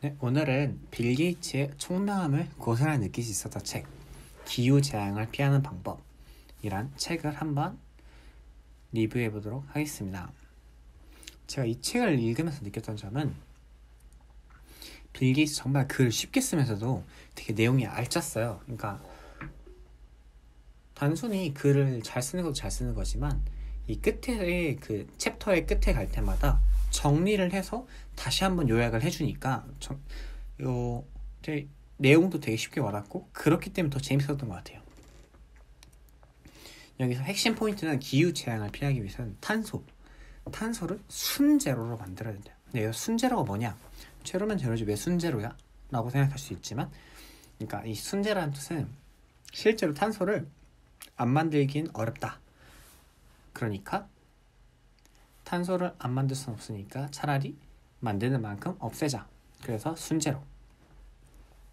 네, 오늘은 빌 게이츠의 총명함을 고스란히 느낄 수 있었던 책 기후재앙을 피하는 방법이란 책을 한번 리뷰해 보도록 하겠습니다. 제가 이 책을 읽으면서 느꼈던 점은 빌 게이츠 정말 글을 쉽게 쓰면서도 되게 내용이 알찼어요. 그러니까 단순히 글을 잘 쓰는 것도 잘 쓰는 거지만 이 끝에 그 챕터의 끝에 갈 때마다 정리를 해서 다시 한번 요약을 해주니까 내용도 되게 쉽게 와닿고 그렇기 때문에 더 재밌었던 것 같아요. 여기서 핵심 포인트는 기후재앙을 피하기 위해서는 탄소를 순제로로 만들어야 된대요. 근데 여기서 순제로가 뭐냐? 제로면 제로지 왜 순제로야? 라고 생각할 수 있지만, 그러니까 이 순제라는 뜻은 실제로 탄소를 안 만들긴 어렵다. 그러니까 탄소를 안 만들 수는 없으니까 차라리 만드는 만큼 없애자. 그래서 순제로.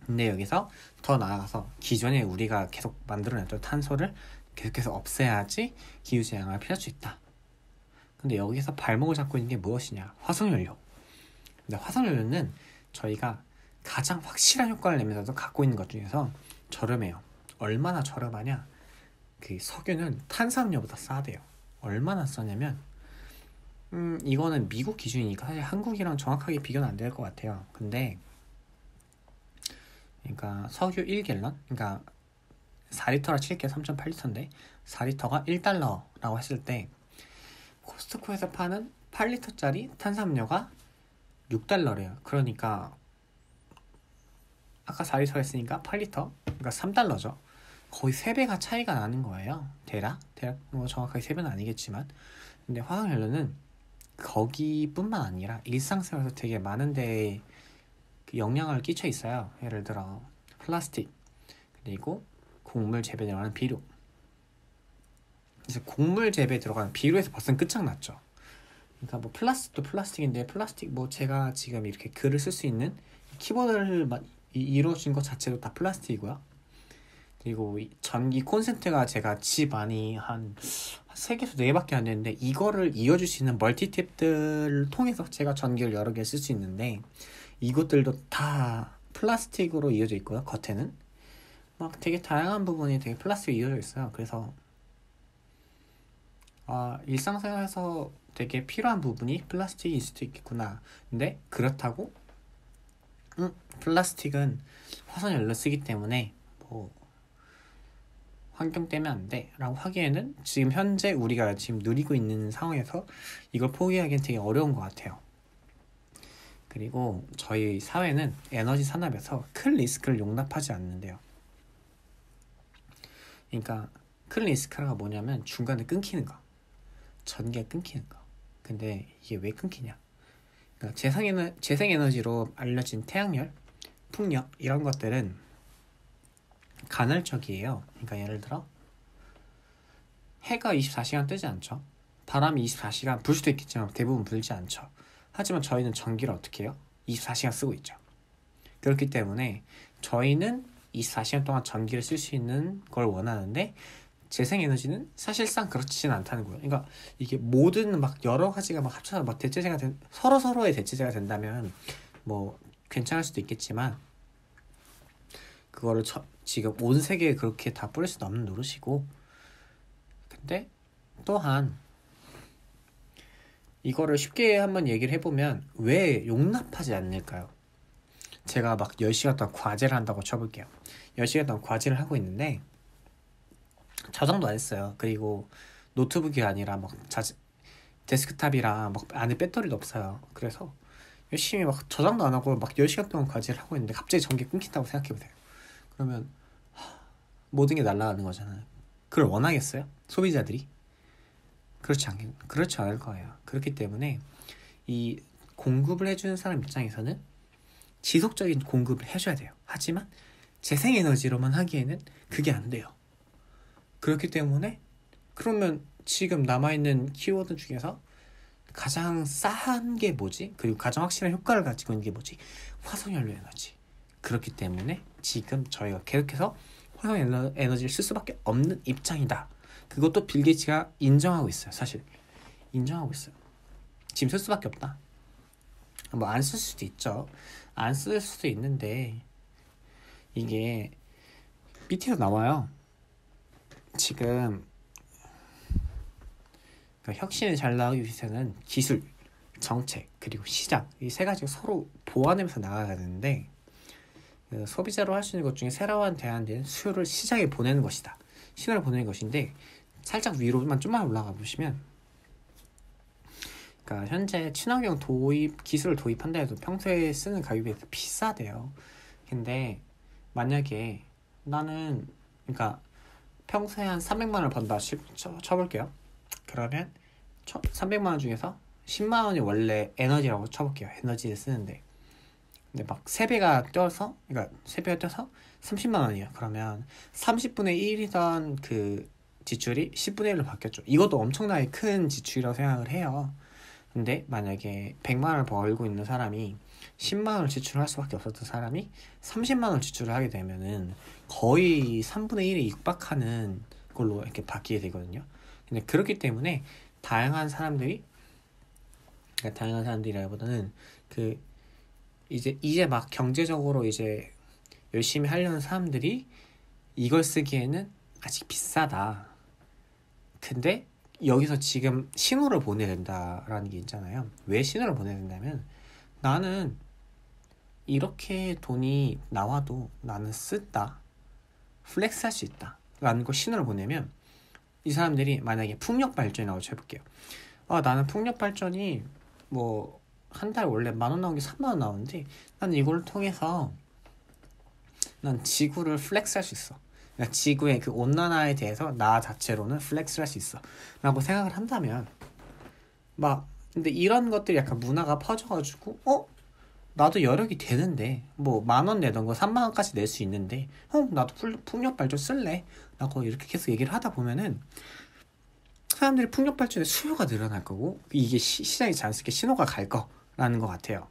근데 여기서 더 나아가서 기존에 우리가 계속 만들어냈던 탄소를 계속해서 없애야지 기후재앙을 피할 수 있다. 근데 여기서 발목을 잡고 있는 게 무엇이냐? 화석연료. 근데 화석연료는 저희가 가장 확실한 효과를 내면서도 갖고 있는 것 중에서 저렴해요. 얼마나 저렴하냐? 그 석유는 탄산음료보다 싸대요. 얼마나 싸냐면 이거는 미국 기준이니까 사실 한국이랑 정확하게 비교는 안 될 것 같아요. 근데 그러니까 석유 1갤런, 그러니까 4리터라 칠게 3.8리터인데 4리터가 1달러라고 했을 때 코스트코에서 파는 8리터짜리 탄산음료가 6달러래요. 그러니까 아까 4리터 했으니까 8리터, 그러니까 3달러죠. 거의 3배가 차이가 나는 거예요. 대략 뭐 정확하게 3배는 아니겠지만, 근데 화석연료는 거기뿐만 아니라 일상생활에서 되게 많은 데에 그 영향을 끼쳐 있어요. 예를 들어 플라스틱, 그리고 곡물 재배에 들어가는 비료. 그래서 곡물 재배에 들어가는 비료에서 벌써 끝장났죠. 그러니까 뭐 플라스틱도 플라스틱인데, 플라스틱 뭐 제가 지금 이렇게 글을 쓸 수 있는 키보드를 이루어진 것 자체도 다 플라스틱이고요. 그리고 전기 콘센트가 제가 집 안이 한 3개에서 4개밖에 안 되는데, 이거를 이어줄 수 있는 멀티탭들을 통해서 제가 전기를 여러 개 쓸 수 있는데, 이것들도 다 플라스틱으로 이어져 있고요. 겉에는 막 되게 다양한 부분이 되게 플라스틱으로 이어져 있어요. 그래서 일상생활에서 되게 필요한 부분이 플라스틱일 수도 있겠구나. 근데 그렇다고 플라스틱은 화석연료 쓰기 때문에 뭐 환경 때문에 안 돼 라고 하기에는 지금 현재 우리가 지금 누리고 있는 상황에서 이걸 포기하기엔 되게 어려운 것 같아요. 그리고 저희 사회는 에너지 산업에서 큰 리스크를 용납하지 않는데요. 그러니까 큰 리스크가 뭐냐면 중간에 끊기는 거, 전기가 끊기는 거. 근데 이게 왜 끊기냐? 그러니까 재생에너지로 알려진 태양열, 풍력 이런 것들은 간헐적이에요. 그러니까 예를 들어 해가 24시간 뜨지 않죠. 바람이 24시간 불 수도 있겠지만 대부분 불지 않죠. 하지만 저희는 전기를 어떻게 해요? 24시간 쓰고 있죠. 그렇기 때문에 저희는 24시간 동안 전기를 쓸 수 있는 걸 원하는데, 재생에너지는 사실상 그렇지는 않다는 거예요. 그러니까 이게 모든 막 여러 가지가 막 합쳐서 막 대체제가 서로의 대체제가 된다면 뭐 괜찮을 수도 있겠지만, 그거를 지금 온 세계에 그렇게 다 뿌릴 수는 없는 노릇이고, 근데 또한 이거를 쉽게 한번 얘기를 해보면 왜 용납하지 않을까요? 제가 막 10시간 동안 과제를 한다고 쳐볼게요. 10시간 동안 과제를 하고 있는데 저장도 안 했어요. 그리고 노트북이 아니라 막 데스크탑이랑 막 안에 배터리도 없어요. 그래서 열심히 막 저장도 안 하고 막 10시간 동안 과제를 하고 있는데 갑자기 전기 끊긴다고 생각해보세요. 그러면 모든 게 날아가는 거잖아요. 그걸 원하겠어요? 소비자들이? 그렇지 않을 거예요. 그렇기 때문에 이 공급을 해주는 사람 입장에서는 지속적인 공급을 해줘야 돼요. 하지만 재생에너지로만 하기에는 그게 안 돼요. 그렇기 때문에 그러면 지금 남아있는 키워드 중에서 가장 싼 게 뭐지? 그리고 가장 확실한 효과를 가지고 있는 게 뭐지? 화석연료 에너지. 그렇기 때문에 지금 저희가 계속해서 화석에너지를 쓸 수밖에 없는 입장이다. 그것도 빌 게이츠가 인정하고 있어요. 사실 인정하고 있어요. 지금 쓸 수밖에 없다. 뭐 안 쓸 수도 있죠. 안 쓸 수도 있는데 이게 밑에서 나와요. 지금 그러니까 혁신이 잘 나오기 위해서는 기술, 정책, 그리고 시장 이 세 가지가 서로 보완하면서 나가야 되는데 그 소비자로 할 수 있는 것 중에 새로운 대안된 수요를 시장에 보내는 것이다. 신호를 보내는 것인데 살짝 위로만 좀만 올라가 보시면 그러니까 현재 친환경 기술을 도입한다 해도 평소에 쓰는 가격에 비해서 비싸대요. 근데 만약에 나는 그러니까 평소에 한 300만 원을 번다 쳐볼게요. 그러면 300만 원 중에서 10만 원이 원래 에너지라고 쳐볼게요. 에너지를 쓰는데 근데 막 3배가 뛰어서 그러니까 3배가 뛰어서 30만 원이에요. 그러면 30분의 1이던 그 지출이 10분의 1로 바뀌었죠. 이것도 엄청나게 큰 지출이라고 생각을 해요. 근데 만약에 100만 원을 벌고 있는 사람이 10만 원을 지출할 수밖에 없었던 사람이 30만 원을 지출을 하게 되면은 거의 3분의 1에 육박하는 걸로 이렇게 바뀌게 되거든요. 근데 그렇기 때문에 다양한 사람들이 그러니까 다양한 사람들이라기보다는 그 이제 막 경제적으로 이제 열심히 하려는 사람들이 이걸 쓰기에는 아직 비싸다. 근데 여기서 지금 신호를 보내야 된다라는 게 있잖아요. 왜 신호를 보내야 된다면 나는 이렇게 돈이 나와도 나는 쓴다. 플렉스 할 수 있다. 라는 거 신호를 보내면 이 사람들이 만약에 풍력 발전이라고 해볼게요. 나는 풍력 발전이 뭐 한 달 원래 10,000원 나온 게 30,000원 나오는데 난 이걸 통해서 난 지구를 플렉스 할 수 있어. 그러니까 지구의 그 온난화에 대해서 나 자체로는 플렉스를 할 수 있어 라고 생각을 한다면 근데 이런 것들이 약간 문화가 퍼져가지고 나도 여력이 되는데 뭐 10,000원 내던 거 30,000원까지 낼 수 있는데 나도 풍력 발전 쓸래 라고 이렇게 계속 얘기를 하다 보면은 사람들이 풍력 발전의 수요가 늘어날 거고 이게 시장에 자연스럽게 신호가 갈 거라는 것 같아요.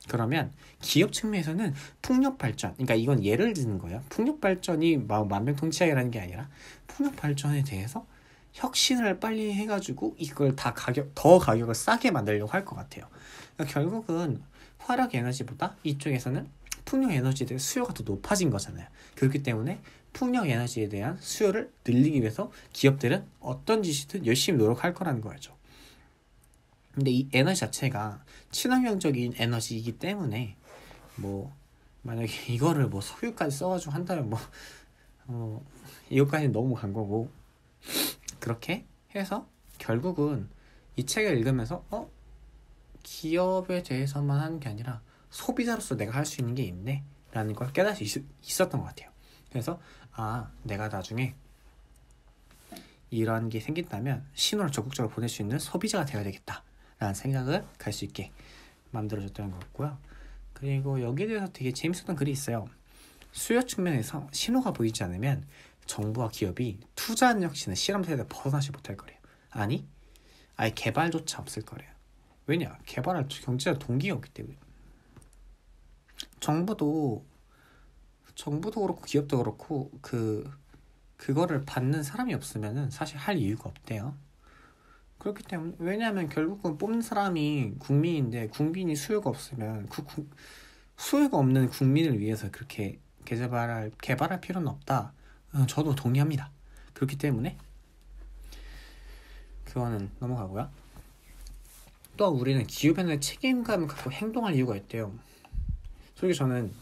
그러면 기업 측면에서는 풍력 발전, 그러니까 이건 예를 드는 거예요. 풍력 발전이 만병통치약이라는 게 아니라 풍력 발전에 대해서 혁신을 빨리 해가지고 이걸 더 가격을 싸게 만들려고 할 것 같아요. 그러니까 결국은 화력 에너지보다 이쪽에서는 풍력 에너지에 대한 수요가 더 높아진 거잖아요. 그렇기 때문에 풍력 에너지에 대한 수요를 늘리기 위해서 기업들은 어떤 짓이든 열심히 노력할 거라는 거죠. 근데 이 에너지 자체가 친환경적인 에너지이기 때문에 만약에 이거를 석유까지 써가지고 한다면 이것까지는 너무 간 거고 그렇게 해서 결국은 이 책을 읽으면서 기업에 대해서만 하는 게 아니라 소비자로서 내가 할 수 있는 게 있네 라는 걸 깨달을 수 있었던 것 같아요. 그래서 내가 나중에 이런 게 생긴다면 신호를 적극적으로 보낼 수 있는 소비자가 되어야 되겠다 라는 생각을 갈 수 있게 만들어졌던 것 같고요. 그리고 여기에 대해서 되게 재밌었던 글이 있어요. 수요 측면에서 신호가 보이지 않으면 정부와 기업이 투자하는 혁신은 실험 세대에 벗어나지 못할 거래요. 아예 개발조차 없을 거래요. 왜냐? 개발할 경제적 동기가 없기 때문에. 정부도 그렇고 기업도 그렇고 그거를 받는 사람이 없으면은 사실 할 이유가 없대요. 그렇기 때문에 왜냐하면 결국은 뽑는 사람이 국민인데 국민이 수요가 없으면 수요가 없는 국민을 위해서 그렇게 개발할 필요는 없다. 저도 동의합니다. 그렇기 때문에 그거는 넘어가고요. 또 우리는 기후변화에 책임감을 갖고 행동할 이유가 있대요. 솔직히 저는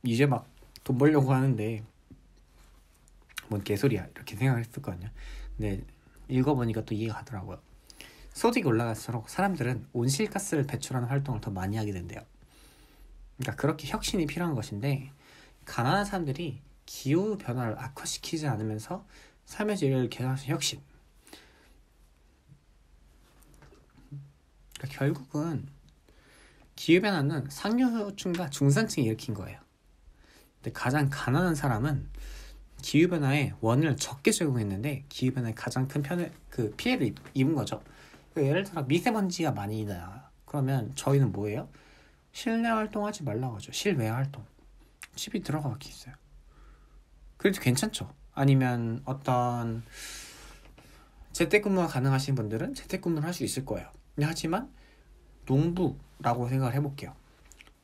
이제 막 돈 벌려고 하는데 뭔 개소리야 이렇게 생각을 했었거든요. 근데 읽어보니까 또 이해가 가더라고요. 소득이 올라갈수록 사람들은 온실가스를 배출하는 활동을 더 많이 하게 된대요. 그러니까 그렇게 혁신이 필요한 것인데 가난한 사람들이 기후변화를 악화시키지 않으면서 삶의 질을 개선하는 혁신. 그러니까 결국은 기후변화는 상류층과 중산층이 일으킨 거예요. 근데 가장 가난한 사람은 기후변화에 원인을 적게 제공했는데 기후변화에 가장 큰 피해를 입은 거죠. 예를 들어 미세먼지가 많이 나요. 그러면 저희는 뭐예요? 실내 활동하지 말라고 하죠. 실외 활동. 집이 들어가 밖에 있어요. 그래도 괜찮죠. 아니면 어떤 재택근무가 가능하신 분들은 재택근무를 할 수 있을 거예요. 하지만 농부라고 생각을 해볼게요.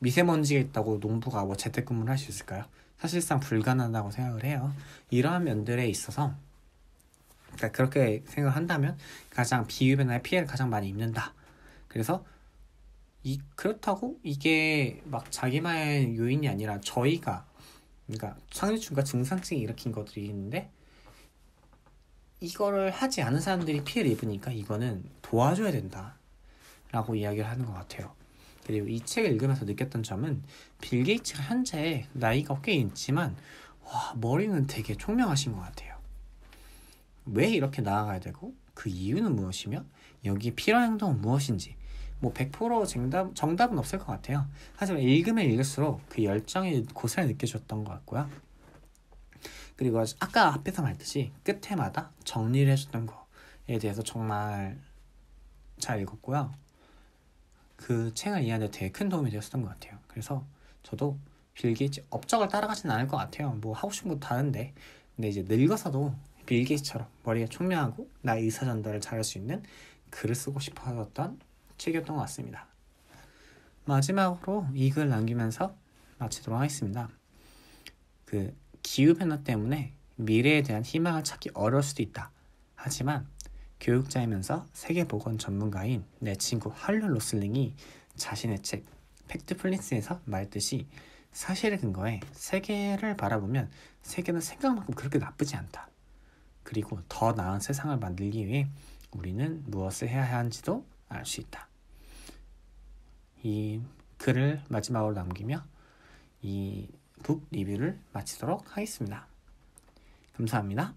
미세먼지가 있다고 농부가 뭐 재택근무를 할 수 있을까요? 사실상 불가능하다고 생각을 해요. 이러한 면들에 있어서 그러니까 그렇게 생각을 한다면 가장 기후변화의 피해를 가장 많이 입는다. 그래서 그렇다고 이게 막 자기만의 요인이 아니라 저희가 그러니까 상류층과 중산층이 일으킨 것들이 있는데 이거를 하지 않은 사람들이 피해를 입으니까 이거는 도와줘야 된다 라고 이야기를 하는 것 같아요. 그리고 이 책을 읽으면서 느꼈던 점은 빌 게이츠가 현재 나이가 꽤 있지만 와, 머리는 되게 총명하신 것 같아요. 왜 이렇게 나아가야 되고 그 이유는 무엇이며 여기 필요한 행동은 무엇인지 뭐 100% 정답은 없을 것 같아요. 하지만 읽으면 읽을수록 그 열정이 고스란히 느껴졌던 것 같고요. 그리고 아까 앞에서 말했듯이 끝에마다 정리를 해줬던 거에 대해서 정말 잘 읽었고요. 그 책을 이해하는 데 되게 큰 도움이 되었던 것 같아요. 그래서 저도 빌 게이츠 업적을 따라가진 않을 것 같아요. 뭐 하고 싶은 것도 다른데 근데 이제 늙어서도 빌 게이츠처럼 머리가 총명하고 나의 의사 전달을 잘할 수 있는 글을 쓰고 싶어졌던 책이었던 것 같습니다. 마지막으로 이 글 남기면서 마치도록 하겠습니다. 그 기후변화 때문에 미래에 대한 희망을 찾기 어려울 수도 있다. 하지만 교육자이면서 세계보건 전문가인 내 친구 할로 로슬링이 자신의 책 팩트 플린스에서 말했듯이 사실에 근거해 세계를 바라보면 세계는 생각만큼 그렇게 나쁘지 않다. 그리고 더 나은 세상을 만들기 위해 우리는 무엇을 해야 하는지도 알 수 있다. 이 글을 마지막으로 남기며 이 북 리뷰를 마치도록 하겠습니다. 감사합니다.